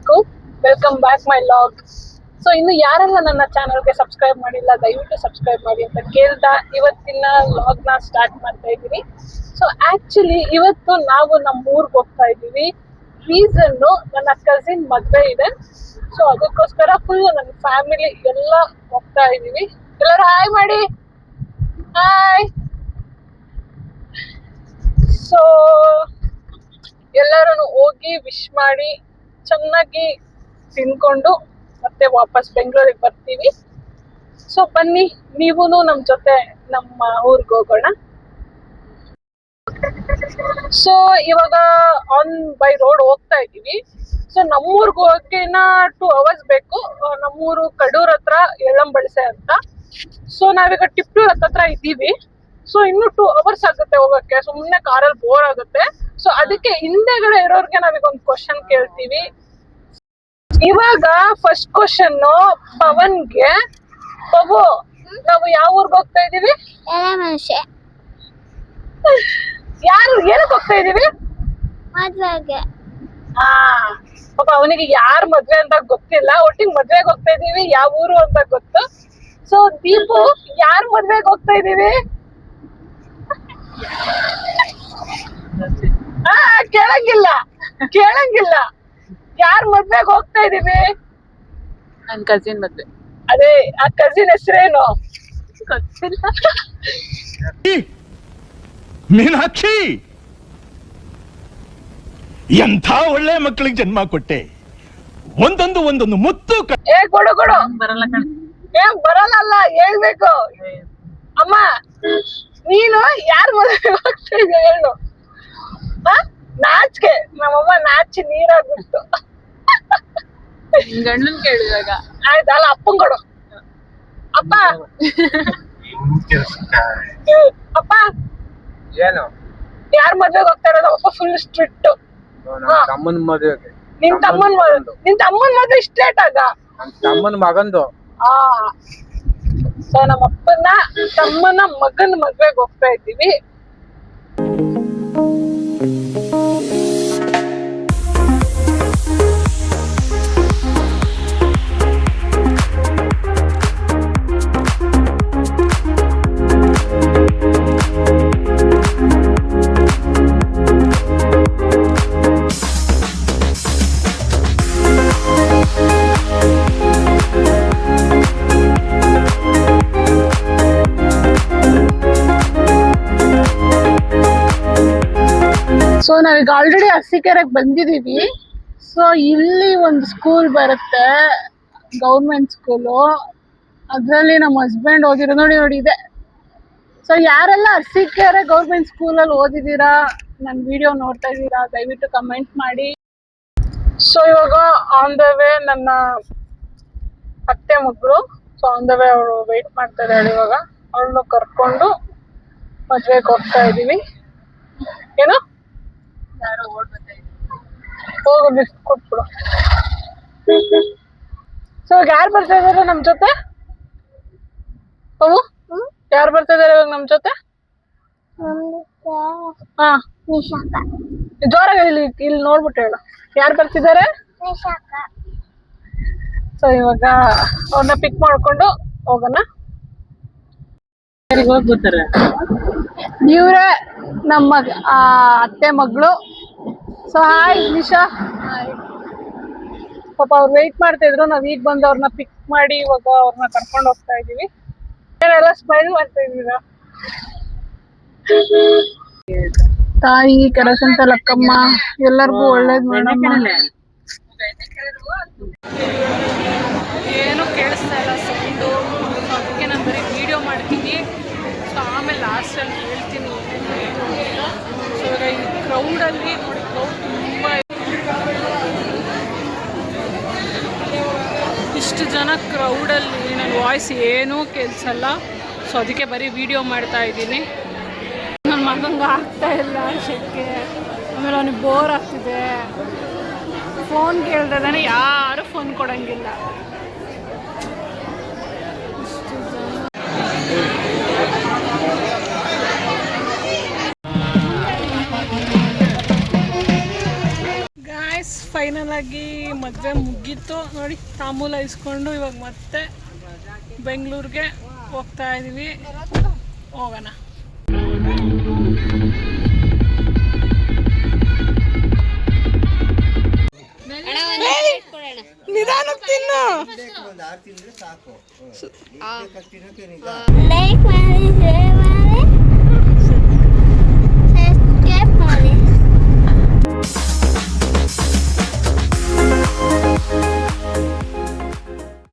ಎಲ್ರಿಗೂ welcome back my log. So ಇನ್ನು ಯಾರೆಲ್ಲ ನನ್ನ ಚಾನಲ್ಗೆ ಸಬ್ಸ್ಕ್ರೈಬ್ ಮಾಡಿಲ್ಲ ದಯವಿಟ್ಟು ಸಬ್ಸ್ಕ್ರೈಬ್ ಮಾಡಿ ಅಂತ ಕೇಳ್ತಾ ಇವತ್ತಿನ ಲಾಗ್ನ ಸ್ಟಾರ್ಟ್ ಮಾಡ್ತಾ ಇದ್ದೀನಿ. ಸೊ ಆಕ್ಚುಲಿ ಇವತ್ತು ನಾವು ನಮ್ಮ ಊರಿಗೆ ಹೋಗ್ತಾ ಇದ್ದೀವಿ. ರೀಸನ್ನು ನನ್ನ ಕಸಿನ್ ಮದುವೆ ಇದೆ. ಸೊ ಅದಕ್ಕೋಸ್ಕರ ಫುಲ್ ನನ್ನ ಫ್ಯಾಮಿಲಿ ಎಲ್ಲ ಹೋಗ್ತಾ ಇದ್ದೀವಿ. ಎಲ್ಲರೂ ಹಾಯ್ ಮಾಡಿ, ಹಾಯ್. ಸೊ ಎಲ್ಲರೂ ಹೋಗಿ ವಿಶ್ ಮಾಡಿ ಚೆನ್ನಾಗಿ ತಿನ್ಕೊಂಡು ಮತ್ತೆ ವಾಪಸ್ ಬೆಂಗಳೂರಿಗೆ ಬರ್ತೀವಿ. ಸೊ ಬನ್ನಿ ನೀವು ನಮ್ಮ ಜೊತೆ ನಮ್ಮ ಊರಿಗೆ ಹೋಗೋಣ. ಸೊ ಇವಾಗ ಆನ್ ಬೈ ರೋಡ್ ಹೋಗ್ತಾ ಇದ್ದೀವಿ. ಸೊ ನಮ್ಮೂರ್ಗೆ ಹೋಗಿನ 2 hours ಬೇಕು. ನಮ್ಮೂರು ಕಡೂರ್ ಹತ್ರ ಎಳ್ಳಂಬಳಸೆ ಅಂತ. ಸೊ ನಾವೀಗ ಟಿಪ್ಟೂರ್ ಹತ್ರ ಇದ್ದೀವಿ. ಸೊ ಇನ್ನು 2 hours ಆಗುತ್ತೆ ಹೋಗಕ್ಕೆ. ಸುಮ್ಮನೆ ಕಾರಲ್ಲಿ ಬೋರ್ ಆಗುತ್ತೆ. ಸೊ ಅದಕ್ಕೆ ಹಿಂದೆಗಡೆ ಇರೋರ್ಗೆ ನಾವೀಗ ಒಂದು ಕ್ವಶನ್ ಕೇಳ್ತೀವಿ. ಇವಾಗ ಫಸ್ಟ್ ಕ್ವಶನ್ ಪವನ್ಗೆ. ಪವು, ನಾವು ಯಾವ ಊರ್ಗೆ ಹೋಗ್ತಾ ಇದೀವಿ? ಯಾರು ಏನಕ್ಕೆ ಹೋಗ್ತಾ ಇದೀವಿ? ಮದ್ವೆಗೆ. ಪಾಪ ಅವನಿಗೆ ಯಾರ್ ಮದ್ವೆ ಅಂತ ಗೊತ್ತಿಲ್ಲ. ಒಟ್ಟಿಗೆ ಮದ್ವೆಗೆ ಹೋಗ್ತಾ ಇದೀವಿ. ಯಾವ ಊರು ಅಂತ ಗೊತ್ತು. ಸೊ ದೀಪು, ಯಾರ್ ಮದ್ವೆಗೆ ಹೋಗ್ತಾ ಇದೀವಿ? ಕೇಳಂಗಿಲ್ಲ. ಯಾರ್ ಮದ್ವೆಗೆ ಹೋಗ್ತಾ ಇದೀವಿ? ನನ್ ಕಸಿನ್ ಮದ್ವೆ. ಅದೇ ಆ ಕಸಿನ್ ಹೆಸರೇನು ಗೊತ್ತಿಲ್ಲ. ಮೀನಾಕ್ಷಿ, ಎಂಥ ಒಳ್ಳೆ ಮಕ್ಕಳಿಗೆ ಜನ್ಮ ಕೊಟ್ಟೆ. ಒಂದೊಂದು ಮುತ್ತು. ಕೊಡು ಬರಲ್ಲ ಕಣ. ಬರಲ್ಲ, ಹೇಳ್ಬೇಕು. ಅಮ್ಮ, ನೀನು ಯಾರ ಮದ್ವೆಗೆ ಹೋಗ್ತಾ ಇದೀಯ ಹೇಳು. ನಾಚಿಕೆ, ನಮ್ಮಮ್ಮ ನಾಚಿ ನೀರಾಗ್ಬಿಟ್ಟು. ಗಂಡನ್ ಕೇಳಿದಾಗ ಆಯ್ತಲ್ಲ, ಅಪ್ಪನ್ ಕೊಡು. ಅಪ್ಪ ಅಪ್ಪ, ಏನು ಯಾರ ಮದ್ವೆಗೆ ಹೋಗ್ತಾ ಇರೋದು? ಅಪ್ಪ ಫುಲ್ ಸ್ಟ್ರಿಕ್ಟ್. ತಮ್ಮನ ಮದುವೆಗೆ. ನಿನ್ ತಮ್ಮನ್ ಮದ್ವೆ ಸ್ಟ್ರೇಟ್ ಆಗ ತಮ್ಮನ ಮಗಂದು. ಸೊ ನಮ್ಮ ಅಪ್ಪನ ತಮ್ಮನ ಮಗನ ಮದ್ವೆಗೆ ಹೋಗ್ತಾ ಇದ್ದೀವಿ. ಸೊ ನಾವೀಗ ಆಲ್ರೆಡಿ ಅರಸೀಕೆರೆಗೆ ಬಂದಿದೀವಿ. ಸೊ ಇಲ್ಲಿ ಒಂದು ಸ್ಕೂಲ್ ಬರುತ್ತೆ, ಗೌರ್ಮೆಂಟ್ ಸ್ಕೂಲು. ಅದರಲ್ಲಿ ನಮ್ಮ ಹಸ್ಬೆಂಡ್ ಓದಿರೋ ನೋಡಿ ಇದೆ. ಸೊ ಯಾರೆಲ್ಲ ಅರಸೀಕೆರೆ ಗೌರ್ಮೆಂಟ್ ಸ್ಕೂಲಲ್ಲಿ ಓದಿದ್ದೀರಾ, ನನ್ನ ವಿಡಿಯೋ ನೋಡ್ತಾ ಇದ್ದೀರಾ, ದಯವಿಟ್ಟು ಕಮೆಂಟ್ ಮಾಡಿ. ಸೊ ಇವಾಗ ಆನ್ ದ ವೇ ನನ್ನ ಅತ್ತೆ ಮಗಳು. ಸೊ ಆನ್ ದ ವೇ ಅವಳು ವೆಯ್ಟ್ ಮಾಡ್ತಾ ಇದ್ದಾಳೆ. ಇವಾಗ ಅವಳನ್ನು ಕರ್ಕೊಂಡು ಮದ್ವೆಗೆ ಹೋಗ್ತಾ ಇದ್ದೀವಿ. ಏನು ಯಾರೋ ಓಡ್ ಬರ್ತಾ ಇದ್ರು. ಹೋಗು, ಬಿಸ್ಕುಟ್ ಕೊಟ್ಬಿಡು. ಸೊ ಇವಾಗ ಯಾರು ಬರ್ತಾ ಇದಾರೆ ನಮ್ ಜೊತೆ? ಅವು ಯಾರು ಬರ್ತಾ ಇದಾರೆ ಇವಾಗ ನಮ್ ಜೊತೆ? ಹಾ, ಜೋರಾಗಿ ಇಲ್ಲಿ ನೋಡ್ಬಿಟ್ಟು ಹೇಳು, ಯಾರು ಬರ್ತಿದ್ದಾರೆ? ಸೊ ಇವಾಗ ಅವ್ರನ್ನ ಪಿಕ್ ಮಾಡ್ಕೊಂಡು ಹೋಗೋಣ. ಹೋಗ್ಬಿಡ್ತಾರೆ. ಇವ್ರೆ ನಮ್ಮ ಅತ್ತೆ ಮಗಳು. So hi Nisha. ಪಾಪ ಅವ್ರು ವೆಯ್ಟ್ ಮಾಡ್ತಾ ಇದ್ರು. ನಾವ್ ಈಗ ಬಂದು ಅವ್ರನ್ನ ಪಿಕ್ ಮಾಡಿ ಇವಾಗ ಅವ್ರನ್ನ ಕರ್ಕೊಂಡು ಹೋಗ್ತಾ ಇದೀವಿ. ಏನೆಲ್ಲ ಸ್ಮೈಲ್ ಮಾಡ್ತಾ ಇದೀರಾ? ತಾಯಿ ಕೆರಸಂತ ಲಕ್ಕಮ್ಮ ಎಲ್ಲರಿಗೂ ಒಳ್ಳೇದ್ ಮೇಡಮ್. ಏನು ಕೇಳಿಸ್ತಾ ಇಲ್ಲ ಸೌಂಡು. ಅದಕ್ಕೆ ನಾನು ಬರೀ ವಿಡಿಯೋ ಮಾಡ್ತೀನಿ. ಸೊ ಆಮೇಲೆ ಲಾಸ್ಟಲ್ಲಿ ಹೇಳ್ತೀನಿ ಏನೇನು ಅಂತ. ಸೊ ಇವಾಗ ಈ ಕ್ರೌಡಲ್ಲಿ ನೋಡಿ, ಕ್ರೌಡ್ ತುಂಬ, ಇಷ್ಟು ಜನ ಕ್ರೌಡಲ್ಲಿ ನನ್ನ ವಾಯ್ಸ್ ಏನೂ ಕೇಳಿಸಲ್ಲ. ಸೊ ಅದಕ್ಕೆ ಬರೀ ವಿಡಿಯೋ ಮಾಡ್ತಾ ಇದ್ದೀನಿ. ನನ್ನ ಮಗಂಗೆ ಆಗ್ತಾ ಇಲ್ಲ ಶೆಕೆ. ಆಮೇಲೆ ಅವನಿಗೆ ಬೋರ್ ಆಗ್ತಿದೆ. ಫೋನ್ ಕೇಳ್ದಾನೆ ಯಾರು ಫೋನ್ ಕೊಡೋಂಗಿಲ್ಲ. ಫೈನಲ್ ಆಗಿ ಮದುವೆ ಮುಗೀತು ನೋಡಿ. ತಾಂಬೂಲ ಇಸ್ಕೊಂಡು ಇವಾಗ ಮತ್ತೆ ಬೆಂಗಳೂರಿಗೆ ಹೋಗ್ತಾ ಇದೀವಿ. ಹೋಗೋಣ. ನಿಧಾನಕ್ಕೆ ತಿನ್ನು. ಲೈಕ್